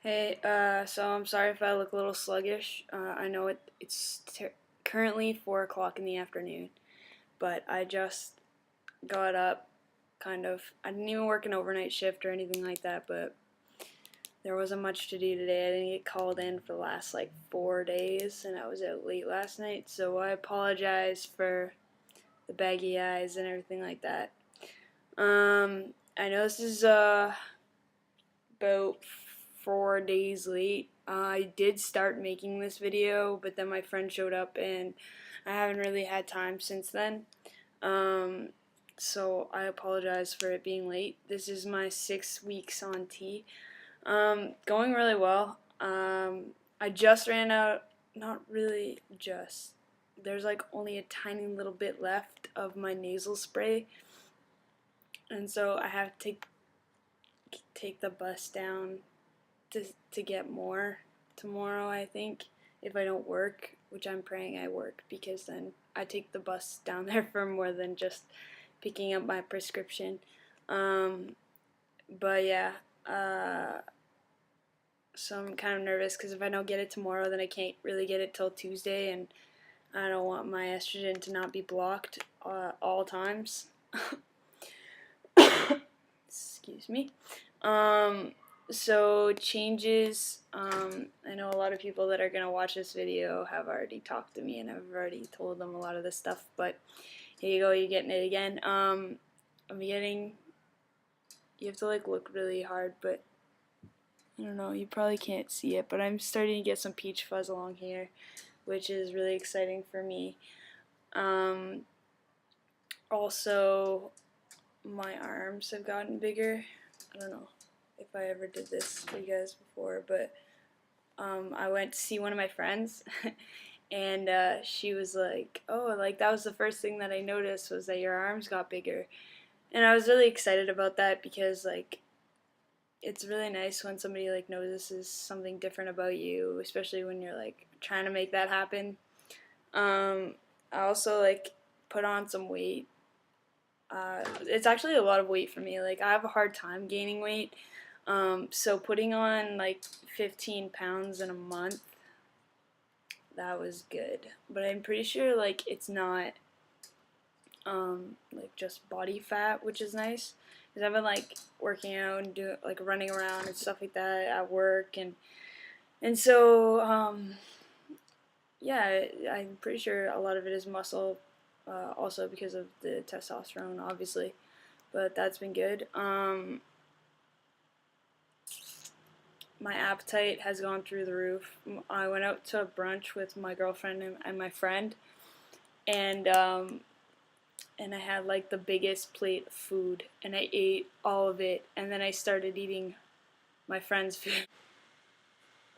Hey, so I'm sorry if I look a little sluggish. I know it's currently 4 o'clock in the afternoon, but I just got up, kind of. I didn't even work an overnight shift or anything like that, but there wasn't much to do today. I didn't get called in for the last like 4 days, and I was out late last night, so I apologize for the baggy eyes and everything like that. I know this is, about 4 days late. I did start making this video, but then my friend showed up and I haven't really had time since then. So I apologize for it being late. This is my 6 weeks on T. Going really well. I just ran out, not really just. There's like only a tiny little bit left of my nasal spray, and so I have to take the bus down to get more tomorrow, I think, if I don't work, which I'm praying I work, because then I take the bus down there for more than just picking up my prescription. But yeah, so I'm kind of nervous because if I don't get it tomorrow, then I can't really get it till Tuesday, and I don't want my estrogen to not be blocked all times. Excuse me. So changes, I know a lot of people that are going to watch this video have already talked to me and I've already told them a lot of this stuff, but here you go, you're getting it again. You have to like look really hard, but I don't know, you probably can't see it, but I'm starting to get some peach fuzz along here, which is really exciting for me. Also, my arms have gotten bigger. I don't know if I ever did this for you guys before, but I went to see one of my friends and she was like, oh, like that was the first thing that I noticed was that your arms got bigger. And I was really excited about that because like it's really nice when somebody like notices something different about you, especially when you're like trying to make that happen. I also like put on some weight. It's actually a lot of weight for me. Like I have a hard time gaining weight. So putting on like 15 pounds in a month, that was good. But I'm pretty sure like it's not like just body fat, which is nice. Because I've been like working out and like running around and stuff like that at work, and so yeah, I'm pretty sure a lot of it is muscle, also because of the testosterone, obviously. But that's been good. My appetite has gone through the roof. I went out to a brunch with my girlfriend and my friend, and I had like the biggest plate of food, and I ate all of it, and then I started eating my friend's food.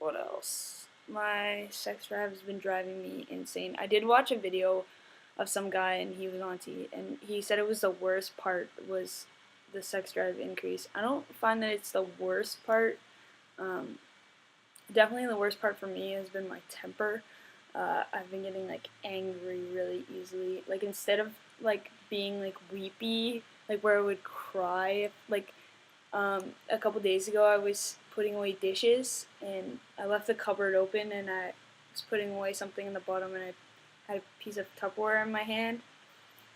What else? My sex drive has been driving me insane. I did watch a video of some guy, and he was on T, and he said it was the worst part was the sex drive increase. I don't find that it's the worst part. Definitely the worst part for me has been my temper. I've been getting like angry really easily. Like instead of like being like weepy, like where I would cry, like a couple days ago I was putting away dishes and I left the cupboard open and I was putting away something in the bottom and I had a piece of Tupperware in my hand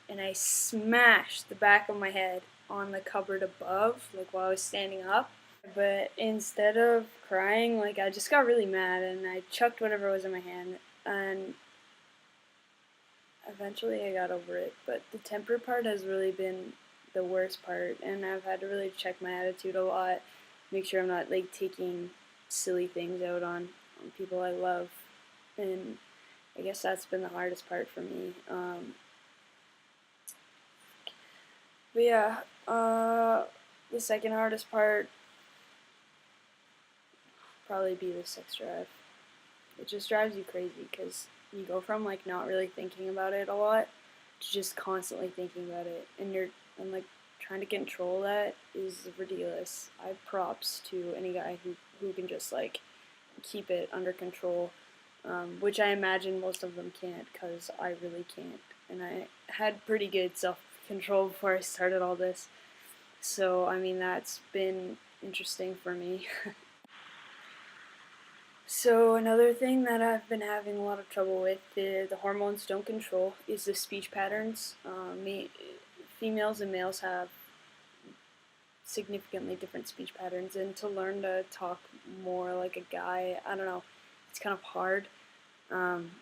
and I smashed the back of my head on the cupboard above, like while I was standing up. But instead of crying, like I just got really mad and I chucked whatever was in my hand, and eventually I got over it. But the temper part has really been the worst part, and I've had to really check my attitude a lot, make sure I'm not like taking silly things out on people I love, and I guess that's been the hardest part for me. But yeah, the second hardest part probably be the sex drive. It just drives you crazy because you go from like not really thinking about it a lot to just constantly thinking about it, and like trying to control that is ridiculous. I have props to any guy who can just like keep it under control, which I imagine most of them can't because I really can't, and I had pretty good self-control before I started all this. So I mean that's been interesting for me. So another thing that I've been having a lot of trouble with, the hormones don't control, is the speech patterns. Females and males have significantly different speech patterns, and to learn to talk more like a guy, I don't know, it's kind of hard. Um,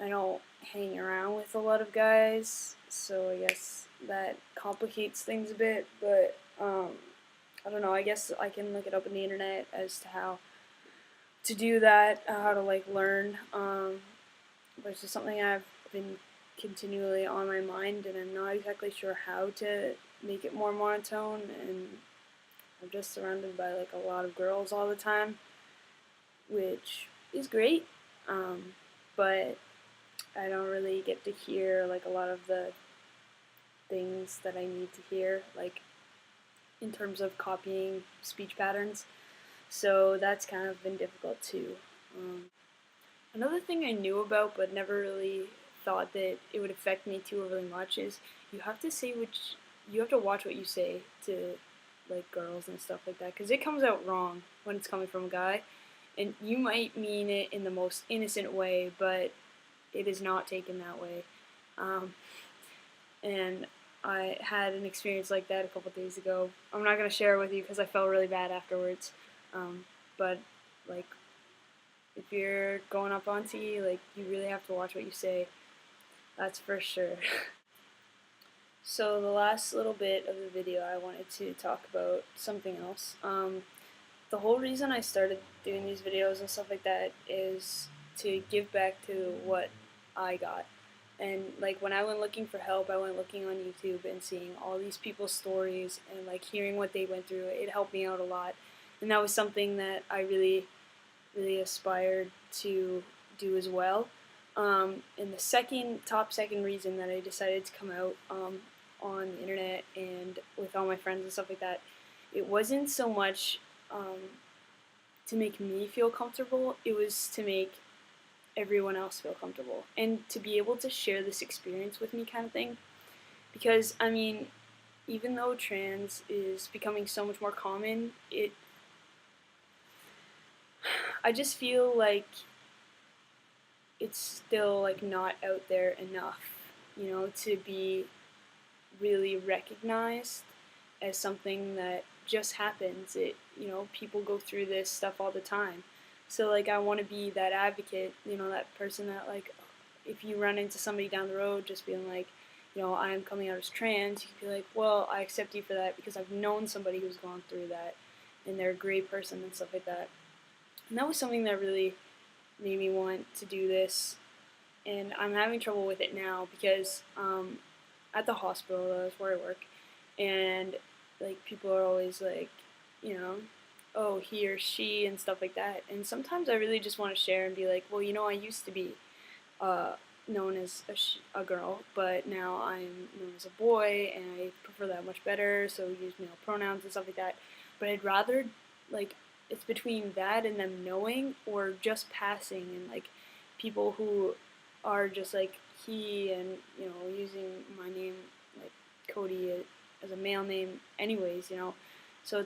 I don't hang around with a lot of guys, so I guess that complicates things a bit, but I don't know, I guess I can look it up on the internet as to how to do that, how to like learn, but it's just something I've been continually on my mind, and I'm not exactly sure how to make it more monotone, and I'm just surrounded by like a lot of girls all the time, which is great, but I don't really get to hear like a lot of the things that I need to hear, like in terms of copying speech patterns. So that's kind of been difficult too. Um, Another thing I knew about but never really thought that it would affect me too overly much is you have to watch what you say to like girls and stuff like that, because it comes out wrong when it's coming from a guy, and you might mean it in the most innocent way, but it is not taken that way. Um, and I had an experience like that a couple days ago. I'm not gonna share it with you because I felt really bad afterwards. But like, if you're going up on T, like you really have to watch what you say. That's for sure. So the last little bit of the video, I wanted to talk about something else. The whole reason I started doing these videos and stuff like that is to give back to what I got. And like when I went looking for help, I went looking on YouTube and seeing all these people's stories and like hearing what they went through. It helped me out a lot, and that was something that I really aspired to do as well. And the top second reason that I decided to come out on the internet and with all my friends and stuff like that, it wasn't so much to make me feel comfortable, it was to make everyone else feel comfortable and to be able to share this experience with me, kind of thing. Because, I mean, even though trans is becoming so much more common, I just feel like it's still like not out there enough, to be really recognized as something that just happens. People go through this stuff all the time. So like I want to be that advocate, that person that like if you run into somebody down the road just being like, I am coming out as trans, you can be like, well, I accept you for that because I've known somebody who's gone through that and they're a great person and stuff like that. And that was something that really made me want to do this. And I'm having trouble with it now because at the hospital, that's where I work, and like people are always like, oh, he or she and stuff like that. And sometimes I really just want to share and be like, well, I used to be uh, known as a girl, but now I'm known as a boy, and I prefer that much better. So we use male pronouns and stuff like that. But I'd rather like it's between that and them knowing, or just passing and like people who are just like he and using my name like Cody as a male name anyways. So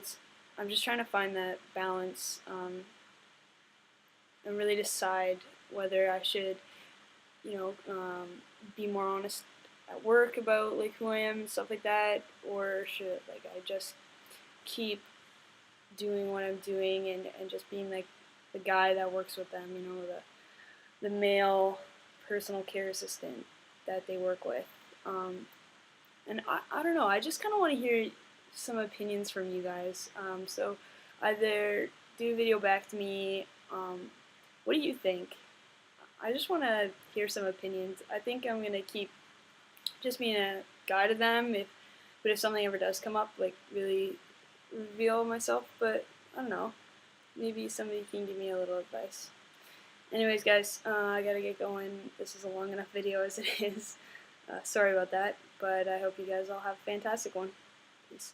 I'm just trying to find that balance, and really decide whether I should be more honest at work about like who I am and stuff like that, or should like I just keep doing what I'm doing and just being like the guy that works with them, the male personal care assistant that they work with. And I don't know, I just kind of want to hear some opinions from you guys. So either do a video back to me. What do you think? I just want to hear some opinions. I think I'm going to keep just being a guy to them, but if something ever does come up, like really reveal myself. But I don't know, maybe somebody can give me a little advice. Anyways, guys, I gotta get going. This is a long enough video as it is. Sorry about that, but I hope you guys all have a fantastic one. Peace.